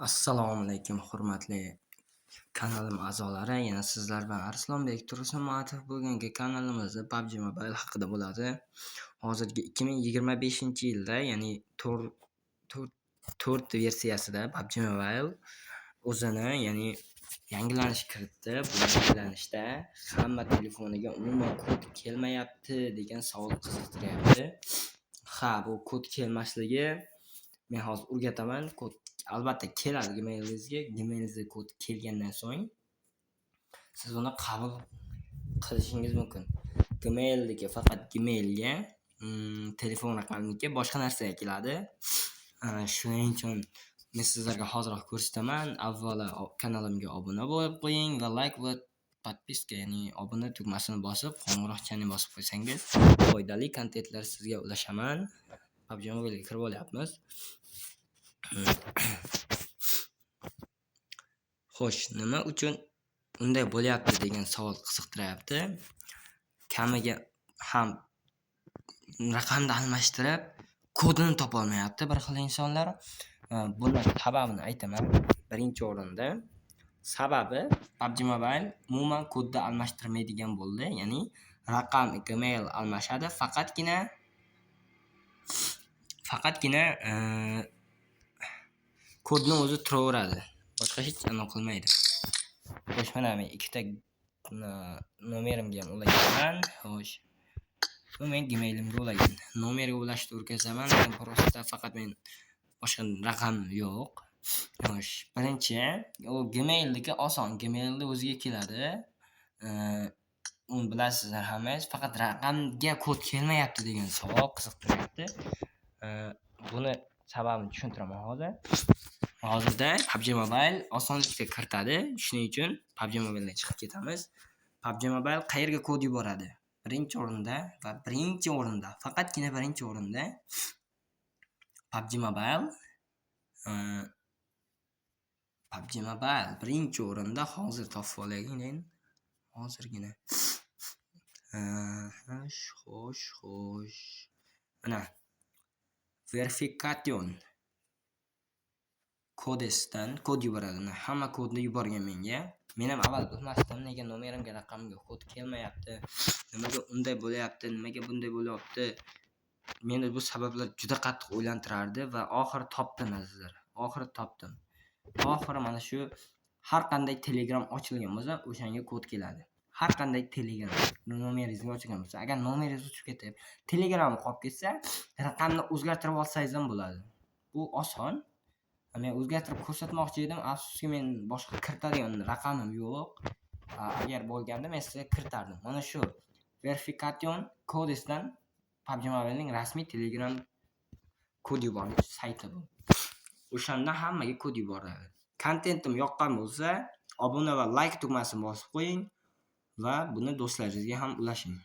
Assalomu alaykum hurmatli kanalim a'zolari. Yana sizlar bilan Arslonbek Tursunmatov. Bugungi kanalimizda PUBG Mobile haqida bo'ladi. Hozirgi 2025-yilda, ya'ni 4 versiyasida PUBG Mobile o'zini, ya'ni yangilanish kiritdi. Bu yangilanishda hamma telefoniga umuman kod kelmayapti degan savol qiziqtiryapti. Bu kod kelmasligi men hozir o'rgataman. Kod albatta keladi Gmailingizga kod kelgandan so'ng siz uni qabul qilishingiz mumkin. Gmailga faqat Gmailga, telefon raqamiga, boshqa narsaga keladi. Shuning uchun men sizlarga hozirroq ko'rsataman. Avvalo kanalimga obuna bo'lib qo'ying va like va podpiska, ya'ni obuna tugmasini bosib, qo'ng'iroqchani bosib qo'ysangiz foydali kontentlar sizga ulashaman. PUBG Mobile'ga kirib olyapmiz. Xo'sh, nima uchun unday bo'lyapti degan savol qiziqtiryapti. Kamiga ham raqamni almashtirib, kodini topa olmayapti bir xil insonlar. Buni sababini aytaman. Birinchi o'rinda sababi PUBG Mobile umuman kodni almashtirmaydigan bo'ldi. Ya'ni raqam, Gmail almashadi, faqatgina kodni o'zi turaveradi. Boshqa hech nima qilmaydi. Xo'sh, mana men ikkita nomerimga ham ulaganman. Xo'sh. Men Gmailimga ulagan. Nomerga ulashni o'rgataman. Prosta faqat men boshqa raqam yo'q. Xo'sh, birinchi u Gmaildagi oson. Gmailda o'ziga keladi. Uni bilasizlar hammangiz. Faqat raqamga kod kelmayapti degan savol qiziqtiryapti. Buni sababini tushuntiraman hozir. Hozirda PUBG Mobile osonlikda kiritadi. Shuning uchun PUBG Mobiledan chiqib ketamiz. PUBG Mobile qayerga kod yuboradi? Birinchi o'rinda faqatgina birinchi o'rinda PUBG Mobile birinchi o'rinda hozir topib olaylik. Hozirgina. Xo'sh. Mana verifikation kodesdan kod yuboradi. Hamma kodni yuborgan menga. Men ham avval bilmasdim nega nomerimga, raqamga kod kelmayapti, nimaga unday bo'lyapti, nimaga bunday bo'lyapti. Meni bu sabablar juda qattiq o'ylantirardi va oxiri topdim azizlar. Oxiri mana shu har qanday Telegram ochilgan bo'lsa, o'shanga kod keladi. Har qanday Telegram nomeringizga ochilgan bo'lsa, agar nomeringiz o'chib ketib, Telegram qolib ketsa, raqamni o'zgartirib olsangiz ham bo'ladi. Bu oson. Men o'zgartirib ko'rsatmoqchi edim. Afsuski men boshqa kiritadigan raqamim yo'q. Agar bo'lganda men sizga kiritardim. Mana shu verifikation kodesdan PUBG Mobile'ning rasmiy Telegram kod yuborish sayti bu. O'shanda hammaga kod yuboradi. Kontentim yoqqan bo'lsa, obuna va like tugmasini bosib qo'ying va buni do'stlaringizga ham ulashing.